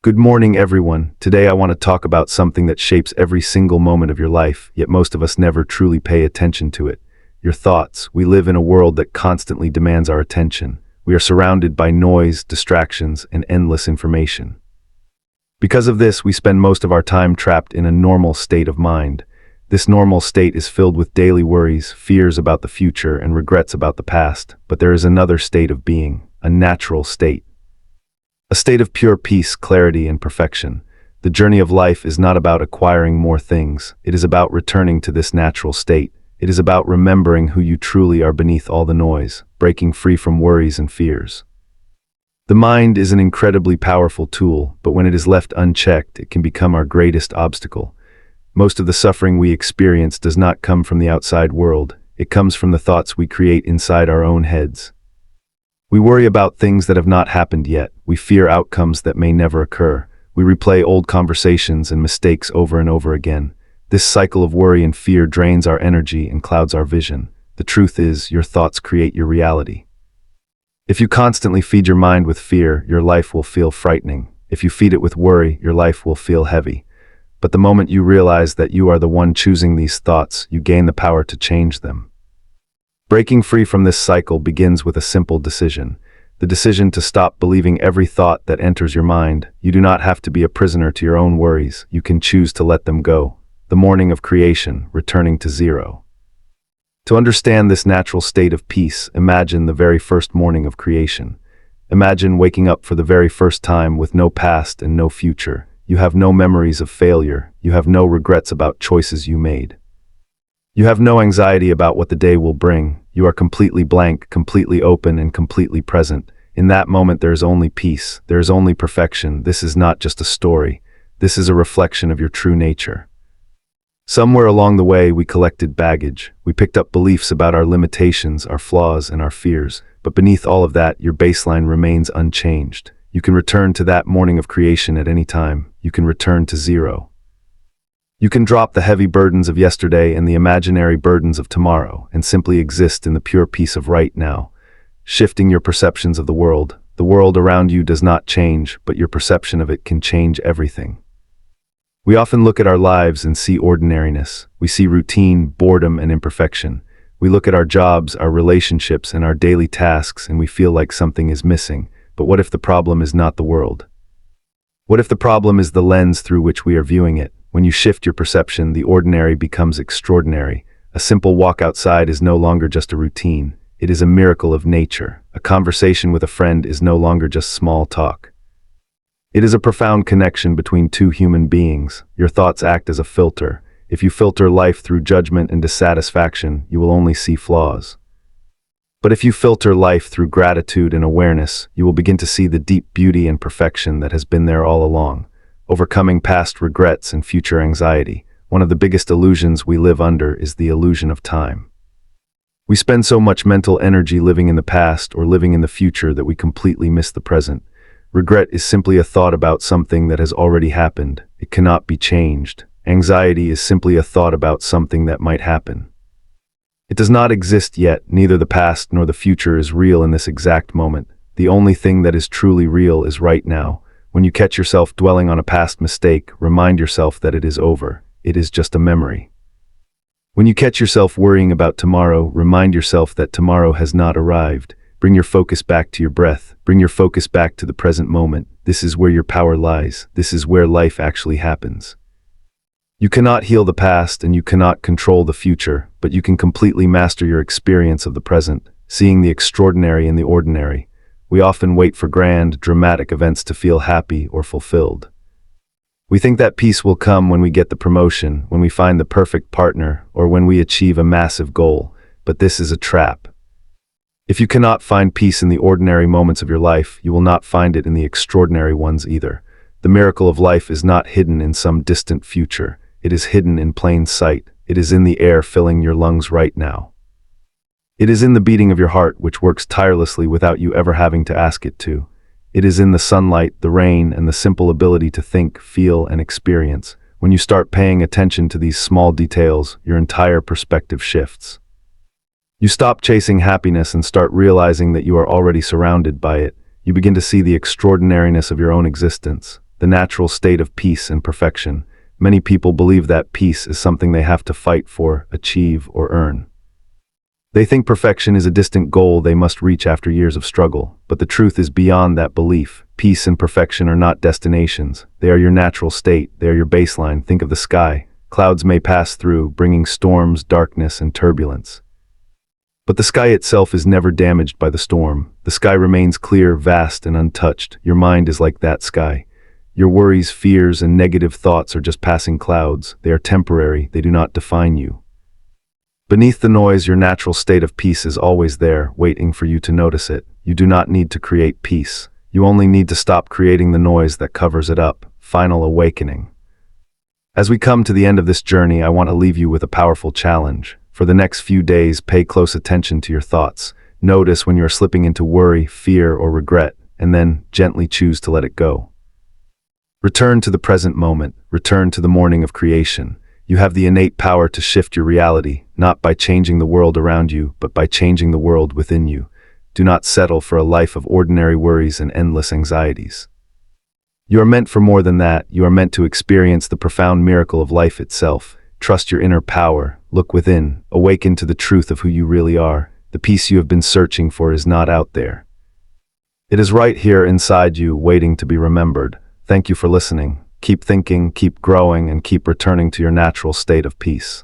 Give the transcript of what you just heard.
Good morning, everyone. Today I want to talk about something that shapes every single moment of your life, yet most of us never truly pay attention to it. Your thoughts. We live in a world that constantly demands our attention. We are surrounded by noise, distractions, and endless information. Because of this, we spend most of our time trapped in a normal state of mind. This normal state is filled with daily worries, fears about the future, and regrets about the past. But there is another state of being, a natural state. A state of pure peace, clarity, and perfection. The journey of life is not about acquiring more things. It is about returning to this natural state. It is about remembering who you truly are beneath all the noise, breaking free from worries and fears. The mind is an incredibly powerful tool, but when it is left unchecked, it can become our greatest obstacle. Most of the suffering we experience does not come from the outside world. It comes from the thoughts we create inside our own heads. We worry about things that have not happened yet. We fear outcomes that may never occur. We replay old conversations and mistakes over and over again. This cycle of worry and fear drains our energy and clouds our vision. The truth is, your thoughts create your reality. If you constantly feed your mind with fear, your life will feel frightening. If you feed it with worry, your life will feel heavy. But the moment you realize that you are the one choosing these thoughts, you gain the power to change them. Breaking free from this cycle begins with a simple decision. The decision to stop believing every thought that enters your mind. You do not have to be a prisoner to your own worries. You can choose to let them go. The morning of creation, returning to zero. To understand this natural state of peace, imagine the very first morning of creation. Imagine waking up for the very first time with no past and no future. You have no memories of failure. You have no regrets about choices you made. You have no anxiety about what the day will bring. You are completely blank, completely open, and completely present. In that moment, there is only peace. There is only perfection. This is not just a story. This is a reflection of your true nature. Somewhere along the way, we collected baggage. We picked up beliefs about our limitations, our flaws, and our fears. But beneath all of that, your baseline remains unchanged. You can return to that morning of creation at any time. You can return to zero. You can drop the heavy burdens of yesterday and the imaginary burdens of tomorrow and simply exist in the pure peace of right now, shifting your perceptions of the world. The world around you does not change, but your perception of it can change everything. We often look at our lives and see ordinariness. We see routine, boredom, and imperfection. We look at our jobs, our relationships, and our daily tasks, and we feel like something is missing. But what if the problem is not the world? What if the problem is the lens through which we are viewing it? When you shift your perception, the ordinary becomes extraordinary. A simple walk outside is no longer just a routine. It is a miracle of nature. A conversation with a friend is no longer just small talk. It is a profound connection between two human beings. Your thoughts act as a filter. If you filter life through judgment and dissatisfaction, you will only see flaws. But if you filter life through gratitude and awareness, you will begin to see the deep beauty and perfection that has been there all along. Overcoming past regrets and future anxiety. One of the biggest illusions we live under is the illusion of time. We spend so much mental energy living in the past or living in the future that we completely miss the present. Regret is simply a thought about something that has already happened. It cannot be changed. Anxiety is simply a thought about something that might happen. It does not exist yet. Neither the past nor the future is real in this exact moment. The only thing that is truly real is right now. When you catch yourself dwelling on a past mistake, remind yourself that it is over. It is just a memory. When you catch yourself worrying about tomorrow, remind yourself that tomorrow has not arrived. Bring your focus back to your breath. Bring your focus back to the present moment. This is where your power lies. This is where life actually happens. You cannot heal the past and you cannot control the future, but you can completely master your experience of the present, seeing the extraordinary in the ordinary. We often wait for grand, dramatic events to feel happy or fulfilled. We think that peace will come when we get the promotion, when we find the perfect partner, or when we achieve a massive goal, but this is a trap. If you cannot find peace in the ordinary moments of your life, you will not find it in the extraordinary ones either. The miracle of life is not hidden in some distant future. It is hidden in plain sight. It is in the air filling your lungs right now. It is in the beating of your heart, which works tirelessly without you ever having to ask it to. It is in the sunlight, the rain, and the simple ability to think, feel, and experience. When you start paying attention to these small details, your entire perspective shifts. You stop chasing happiness and start realizing that you are already surrounded by it. You begin to see the extraordinariness of your own existence. the natural state of peace and perfection. Many people believe that peace is something they have to fight for, achieve, or earn. They think perfection is a distant goal they must reach after years of struggle, but the truth is beyond that belief. Peace and perfection are not destinations. They are your natural state. They are your baseline. Think of the sky. Clouds may pass through, bringing storms, darkness, and turbulence. But the sky itself is never damaged by the storm. The sky remains clear, vast, and untouched. Your mind is like that sky. Your worries, fears, and negative thoughts are just passing clouds. They are temporary. They do not define you. Beneath the noise, your natural state of peace is always there, waiting for you to notice it. You do not need to create peace. You only need to stop creating the noise that covers it up. Final awakening. As we come to the end of this journey, I want to leave you with a powerful challenge. For the next few days, pay close attention to your thoughts. Notice when you are slipping into worry, fear, or regret, and then gently choose to let it go. Return to the present moment. Return to the morning of creation. You have the innate power to shift your reality, not by changing the world around you, but by changing the world within you. Do not settle for a life of ordinary worries and endless anxieties. You are meant for more than that. You are meant to experience the profound miracle of life itself. Trust your inner power. Look within. Awaken to the truth of who you really are. The peace you have been searching for is not out there. It is right here inside you, waiting to be remembered. Thank you for listening. Keep thinking, keep growing, and keep returning to your natural state of peace.